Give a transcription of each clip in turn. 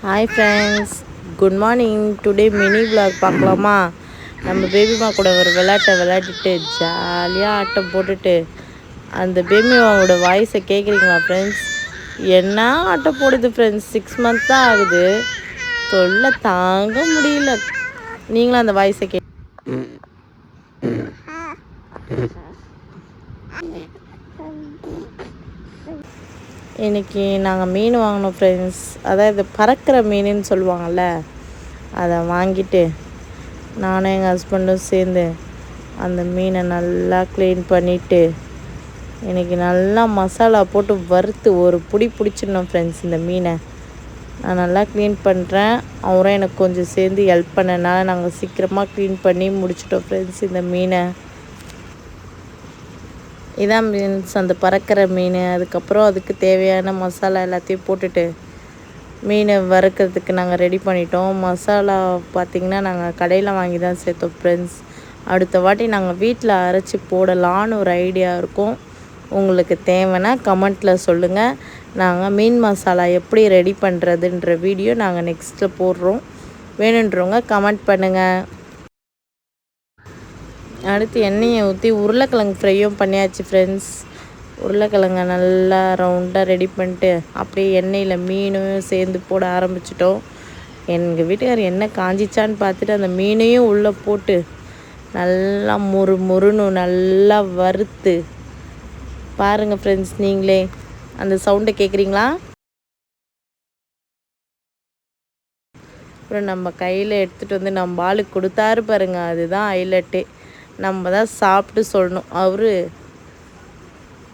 Hi friends, good morning. Today mini vlog பார்க்கலாமா? நம்ம பேபிமா கூட ஒரு விளையாட்டுட்டு ஜாலியாக ஆட்டம் போட்டுட்டு அந்த பேபிமாவோட வாய்ஸை கேட்குறீங்களா ஃப்ரெண்ட்ஸ்? என்ன ஆட்டம் போடுது ஃப்ரெண்ட்ஸ். 6 months தான் ஆகுது, தொல்லை தாங்க முடியல. நீங்களும் அந்த வாய்ஸை இன்றைக்கி நாங்கள் மீன் வாங்கினோம் ஃப்ரெண்ட்ஸ். அதாவது பறக்கிற மீனுன்னு சொல்லுவாங்கள்ல, அதை வாங்கிட்டு நானும் எங்கள் ஹஸ்பண்டும் சேர்ந்து அந்த மீனை நல்லா க்ளீன் பண்ணிவிட்டு இன்றைக்கி நல்லா மசாலா போட்டு வறுத்து ஒரு பிடிச்சிடணும் ஃப்ரெண்ட்ஸ். இந்த மீனை நான் நல்லா க்ளீன் பண்ணுறேன், அவரும் எனக்கு கொஞ்சம் சேர்ந்து ஹெல்ப் பண்ணனால நாங்கள் சீக்கிரமாக க்ளீன் பண்ணி முடிச்சிட்டோம் ஃப்ரெண்ட்ஸ். இந்த மீனை இதான் மீன்ஸ் அந்த பறக்கிற மீன். அதுக்கப்புறம் அதுக்கு தேவையான மசாலா எல்லாத்தையும் போட்டுட்டு மீனை வறுக்கிறதுக்கு நாங்கள் ரெடி பண்ணிட்டோம். மசாலா பார்த்திங்கன்னா நாங்கள் கடையில் வாங்கி தான் சேர்த்தோம் ஃப்ரெண்ட்ஸ். அடுத்த வாட்டி நாங்கள் வீட்டில் அரைச்சி போடலான்னு ஒரு ஐடியா இருக்கும். உங்களுக்கு தேவைன்னா கமெண்ட்டில் சொல்லுங்கள். நாங்கள் மீன் மசாலா எப்படி ரெடி பண்ணுறதுன்ற வீடியோ நாங்கள் நெக்ஸ்ட்டில் போடுறோம். வேணுன்றவங்க கமெண்ட் பண்ணுங்கள். அடுத்து எண்ணெயை ஊற்றி உருளைக்கிழங்கு ஃப்ரையும் பண்ணியாச்சு ஃப்ரெண்ட்ஸ். உருளைக்கிழங்கை நல்லா ரவுண்டாக ரெடி பண்ணிட்டு அப்படியே எண்ணெயில் மீனும் சேர்ந்து போட ஆரம்பிச்சிட்டோம். எங்கள் வீட்டுக்கார் எண்ணெய் காஞ்சிச்சான்னு பார்த்துட்டு அந்த மீனையும் உள்ளே போட்டு நல்லா முறுன்னு நல்லா வறுத்து பாருங்கள் ஃப்ரெண்ட்ஸ். நீங்களே அந்த சவுண்டை கேட்குறீங்களா? அப்புறம் நம்ம கையில் எடுத்துகிட்டு வந்து நம்ம ஆளுக்கு கொடுத்தாரு பாருங்கள், அதுதான் ஹைலைட்டே. நம்ம தான் சாப்பிட்டு சொல்லணும். அவர்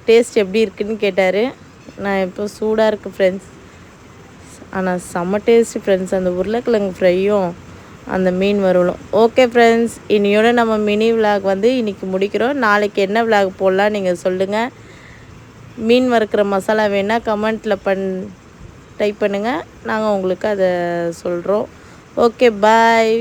டேஸ்ட் எப்படி இருக்குதுன்னு கேட்டார். நான் இப்போ சூடாக இருக்குது ஃப்ரெண்ட்ஸ், ஆனால் செம்ம டேஸ்ட்டு ஃப்ரெண்ட்ஸ். அந்த உருளைக்கிழங்கு ஃப்ரையும் அந்த மீன் வறுவலும். ஓகே ஃப்ரெண்ட்ஸ், இனியோட நம்ம மினி விலாக் வந்து இன்றைக்கி முடிக்கிறோம். நாளைக்கு என்ன விலாக் போடலாம் நீங்கள் சொல்லுங்கள். மீன் வறுக்கிற மசாலா வேணால் கமெண்ட்டில் டைப் பண்ணுங்கள், நாங்கள் உங்களுக்கு அதை சொல்கிறோம். ஓகே, பாய்.